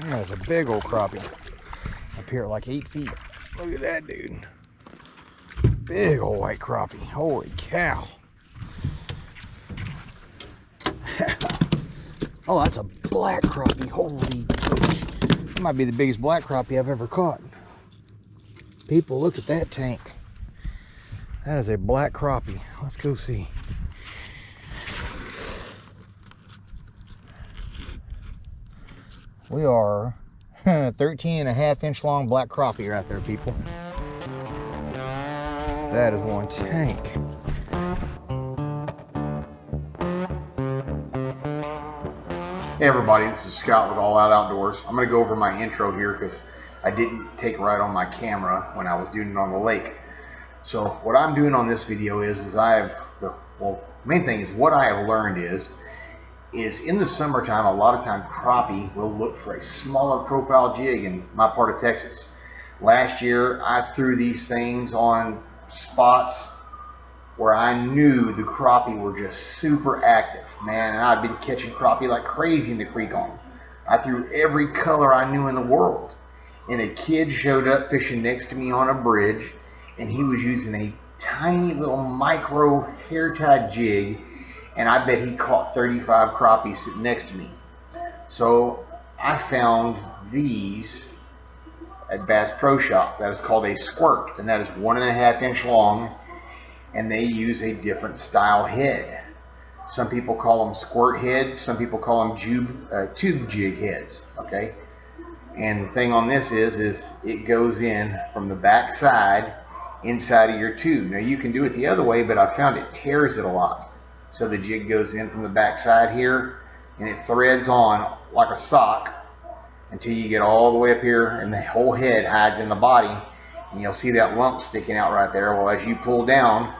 There's a big old crappie up here at like 8 feet. Look at that dude. Big old white crappie. Holy cow. Oh, that's a black crappie. Holy gosh. That might be the biggest black crappie I've ever caught. People, look at that tank. That is a black crappie. Let's go see. We are 13.5 inch long black crappie right there, people. That is one tank. Hey everybody, this is Scott with All Out Outdoors. I'm going to go over my intro here because I didn't take right on my camera when I was doing it on the lake. So what I'm doing on this video is main thing is what I have learned is in the summertime, a lot of time crappie will look for a smaller profile jig in my part of Texas. Last year I threw these things on spots where I knew the crappie were just super active, man, and I'd been catching crappie like crazy in the creek on them. I threw every color I knew in the world, and a kid showed up fishing next to me on a bridge, and he was using a tiny little micro hair-tied jig, and I bet he caught 35 crappie sitting next to me. So I found these at Bass Pro Shop. That is called a squirt, and that is 1.5 inch long, and they use a different style head. Some people call them squirt heads, some people call them tube jig heads, okay? And the thing on this is it goes in from the back side inside of your tube. Now you can do it the other way, but I found it tears it a lot. So the jig goes in from the back side here, and it threads on like a sock until you get all the way up here, and the whole head hides in the body, and you'll see that lump sticking out right there. Well, as you pull down,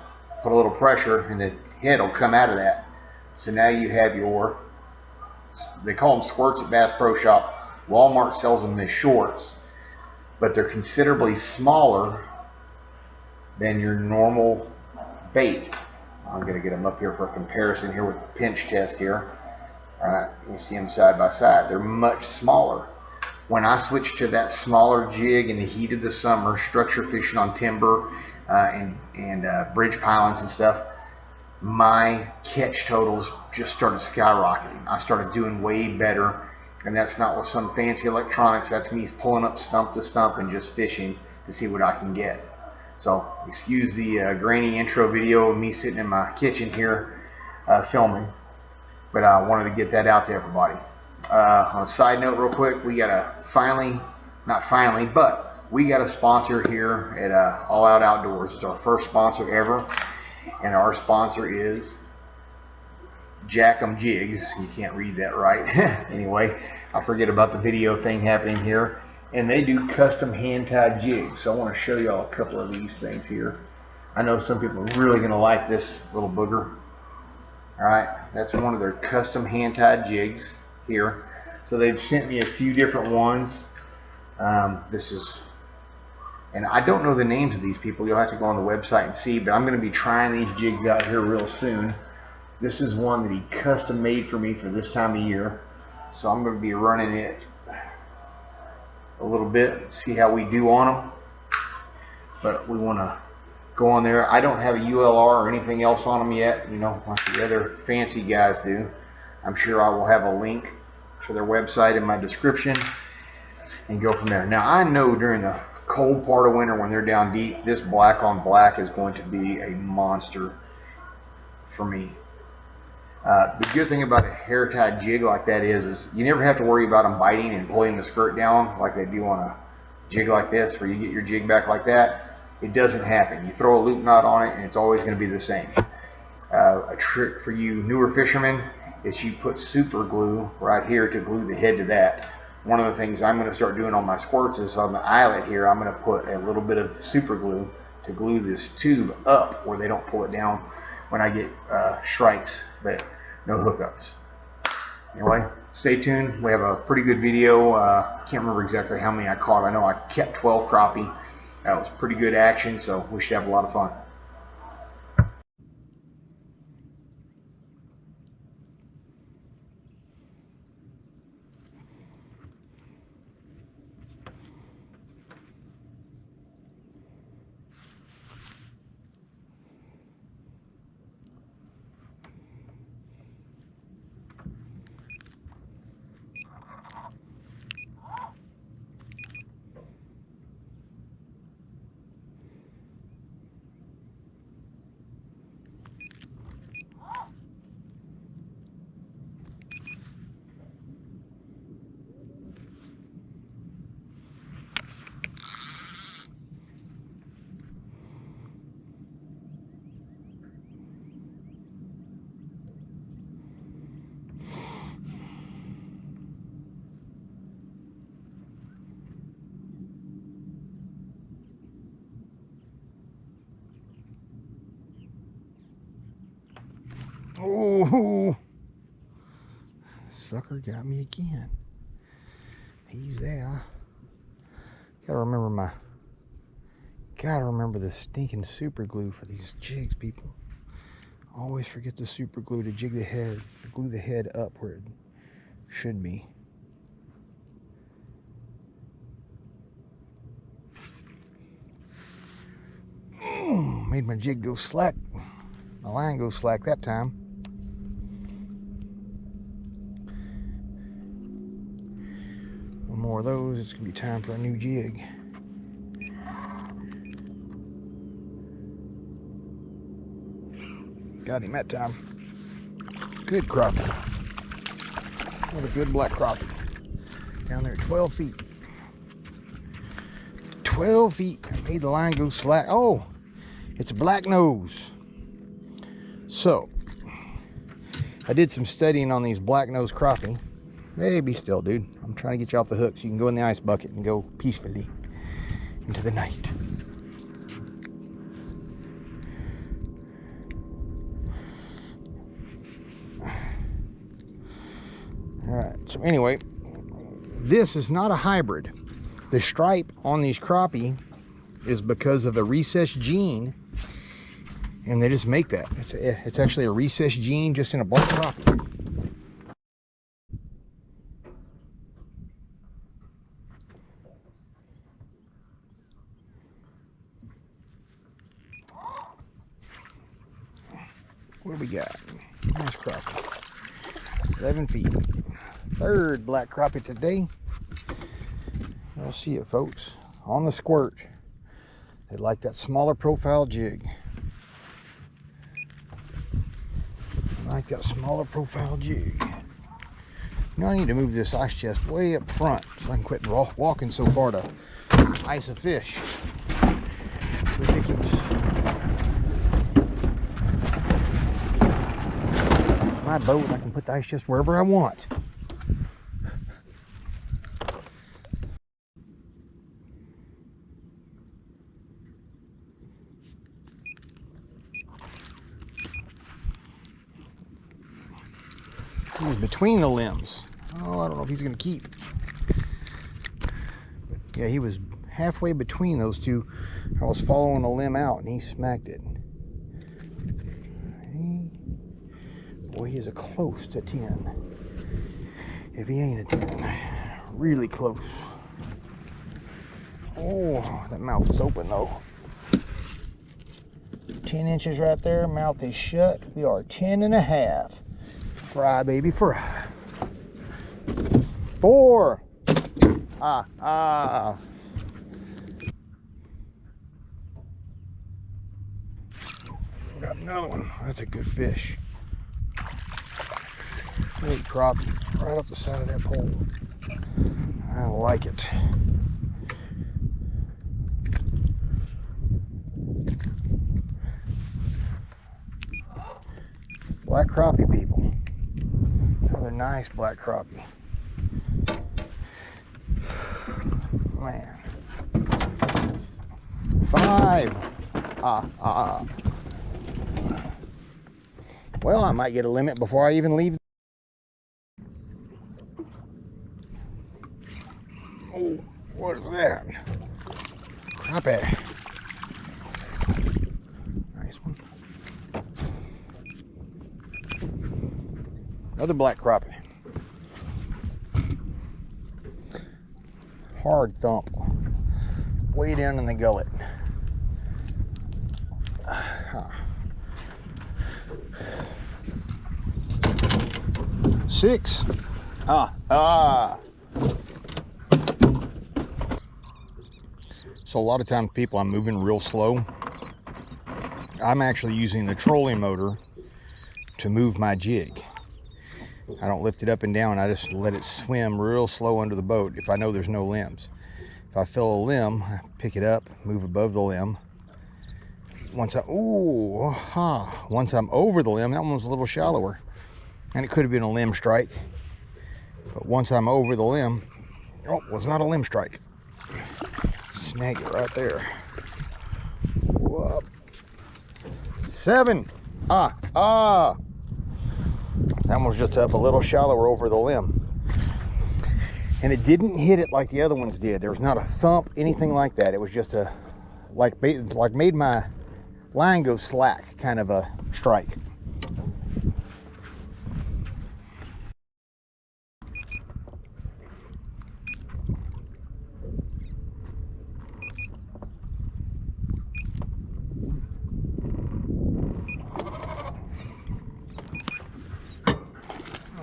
put a little pressure, and the head will come out of that. So now you have your, they call them squirts at Bass Pro Shop. Walmart sells them as shorts, but they're considerably smaller than your normal bait. I'm going to get them up here for a comparison here with the pinch test here. All right, you see them side by side. They're much smaller. When I switched to that smaller jig in the heat of the summer, structure fishing on timber and bridge pilings and stuff, my catch totals just started skyrocketing. I started doing way better, and that's not with some fancy electronics. That's me pulling up stump to stump and just fishing to see what I can get. So excuse the grainy intro video of me sitting in my kitchen here filming, but I wanted to get that out to everybody. On a side note real quick, we got we got a sponsor here at All Out Outdoors. It's our first sponsor ever, and our sponsor is Jigs. You can't read that right. Anyway, I forget about the video thing happening here. And they do custom hand-tied jigs. So I want to show y'all a couple of these things here. I know some people are really going to like this little booger. All right, that's one of their custom hand-tied jigs here. So they've sent me a few different ones. And I don't know the names of these people. You'll have to go on the website and see, but I'm going to be trying these jigs out here real soon. This is one that he custom made for me for this time of year. So I'm going to be running it a little bit, see how we do on them. But we want to go on there. I don't have a ULR or anything else on them yet, you know, like the other fancy guys do. I'm sure I will have a link to their website in my description and go from there. Now I know during the cold part of winter when they're down deep, this black on black is going to be a monster for me. The good thing about a hair-tied jig like that is you never have to worry about them biting and pulling the skirt down like they do on a jig like this, where you get your jig back like that. It doesn't happen. You throw a loop knot on it and it's always going to be the same. A trick for you newer fishermen is you put super glue right here to glue the head to that. One of the things I'm going to start doing on my squirts is on the eyelet here, I'm going to put a little bit of super glue to glue this tube up where they don't pull it down when I get strikes, but no hookups. Anyway, stay tuned. We have a pretty good video. Can't remember exactly how many I caught. I know I kept 12 crappie. That was pretty good action, so we should have a lot of fun. Oh, sucker got me again. He's there. Gotta remember the stinking super glue for these jigs, people. Always forget the super glue to jig the head, glue the head up where it should be. Made my jig go slack. My line go slack that time. One more of those, it's gonna be time for a new jig. Got him that time. Good crappie. What a good black crappie. Down there 12 feet. 12 feet. I made the line go slack. Oh, it's a black nose. So, I did some studying on these black nose crappie. Hey, be still, dude. I'm trying to get you off the hook so you can go in the ice bucket and go peacefully into the night. Alright, so anyway, this is not a hybrid. The stripe on these crappie is because of the recessed gene, and they just make that. It's actually a recessed gene just in a black crappie. What do we got? Nice crappie. 11 feet. Third black crappie today. You'll see it, folks. On the squirt. They like that smaller profile jig. Like that smaller profile jig. Now I need to move this ice chest way up front so I can quit walking so far to ice a fish. Ridiculous. My boat, I can put the ice chest wherever I want. He's between the limbs. Oh, I don't know if he's going to keep. But yeah, he was halfway between those two. I was following a limb out and he smacked it. Boy, he is a close to 10. If he ain't a 10, really close. Oh, that mouth is open though. 10 inches right there, mouth is shut. We are 10 and a half. Fry, baby, fry. 4. Got another one. That's a good fish. Big crappie right off the side of that pole. I like it. Black crappie, people. Another nice black crappie. Man. 5. Well, I might get a limit before I even leave. Oh, what is that? Crappie. Nice one. Another black crappie. Hard thump. Way down in the gullet. 6. So a lot of times, people, I'm moving real slow. I'm actually using the trolling motor to move my jig. I don't lift it up and down. I just let it swim real slow under the boat if I know there's no limbs. If I feel a limb, I pick it up, move above the limb. Once I'm over the limb, that one was a little shallower. And it could have been a limb strike. But once I'm over the limb, oh, it was not a limb strike. Snag it right there. Whoop. 7. That one was just up a little shallower over the limb. And it didn't hit it like the other ones did. There was not a thump, anything like that. It was just a, like made my line go slack kind of a strike.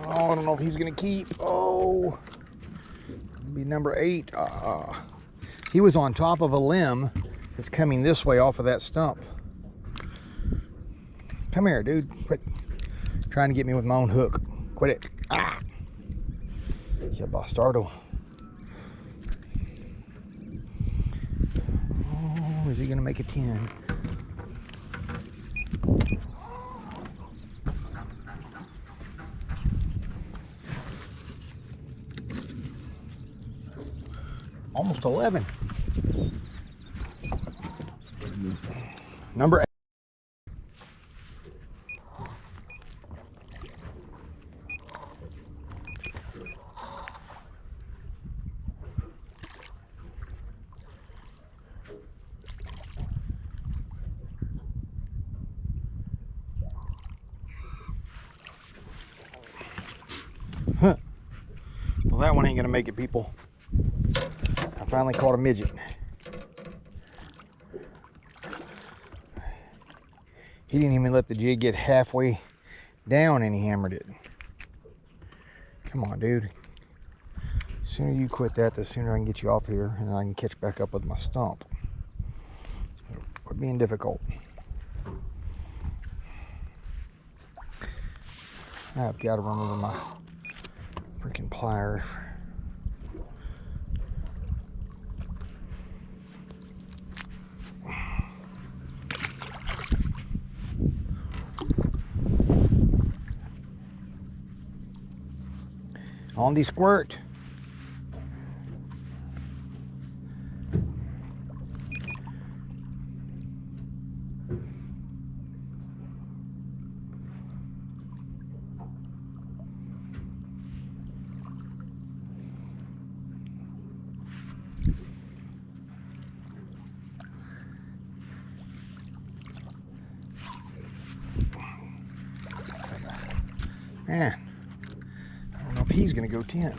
Oh, I don't know if he's gonna keep. Oh, be number 8. He was on top of a limb that's coming this way off of that stump. Come here, dude. Quit trying to get me with my own hook. Quit it. Ah. Yeah, bastardo. Oh, is he gonna make a 10? Almost 11. Number 8. Huh. Well, that one ain't gonna make it, people. I finally caught a midget. He didn't even let the jig get halfway down and he hammered it. Come on, dude. The sooner you quit that, the sooner I can get you off here and I can catch back up with my stump. Quit being difficult. I've got to remember my freaking pliers. On the squirt. Man, I don't know if he's gonna go 10.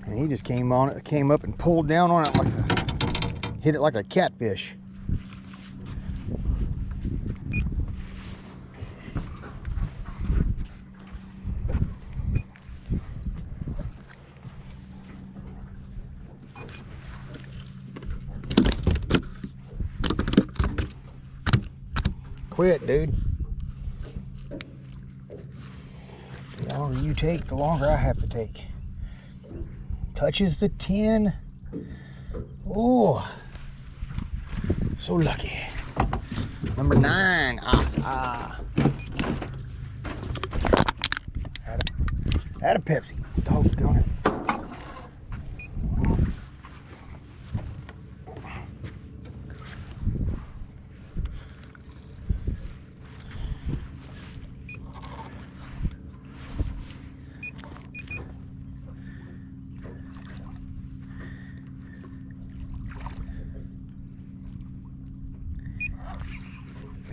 And he just came on it, came up and pulled down on it like a, hit it like a catfish. Quit, dude. The longer you take, the longer I have to take. Touches the 10. Oh, so lucky. Number 9. Add a Pepsi. Doggone it.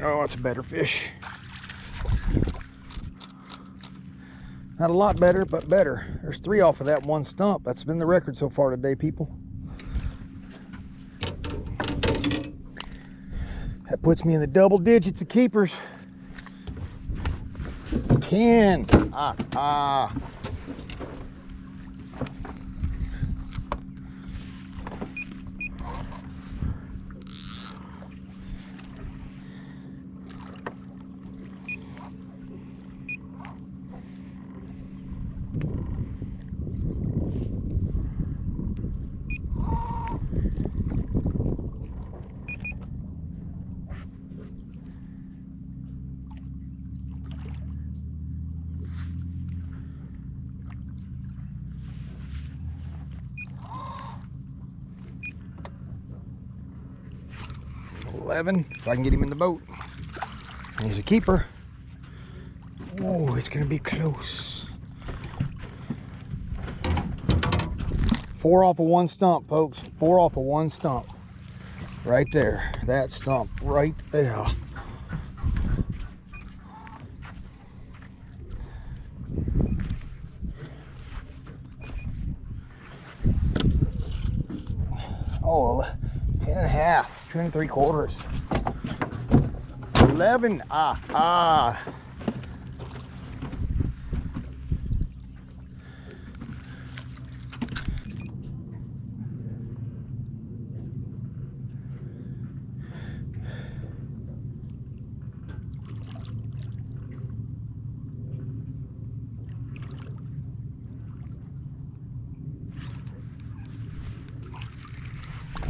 Oh, it's a better fish. Not a lot better, but better. There's 3 off of that one stump. That's been the record so far today, people. That puts me in the double digits of keepers. 10. If I can get him in the boat. And he's a keeper. Oh, it's gonna be close. 4 off of one stump, folks. 4 off of one stump. Right there. That stump right there. Oh, 10 and a half, 2 3/4. 11,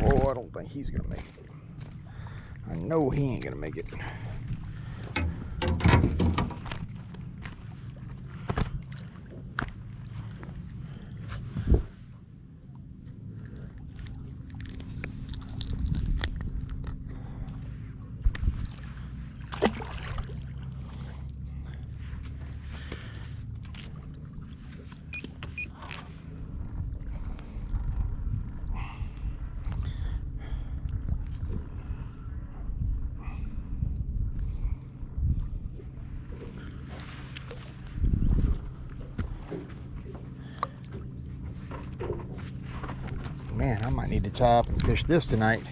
Oh, I don't think he's gonna make it. I know he ain't gonna make it. Man, I might need to tie up and fish this tonight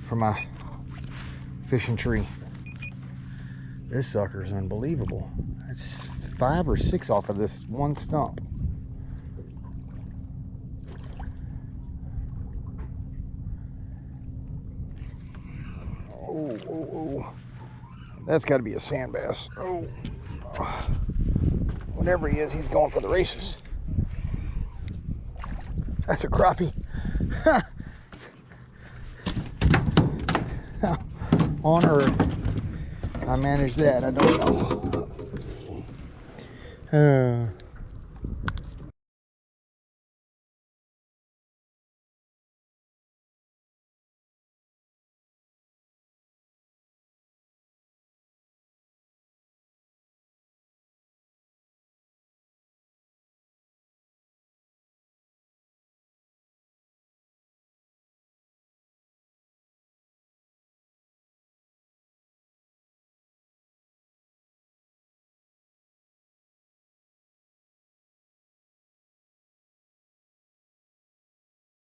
for my fishing tree. This sucker is unbelievable. That's 5 or 6 off of this one stump. Oh. That's got to be a sand bass. Oh. Whatever he is, he's going for the races. That's a crappie. On earth. I managed that. I don't know.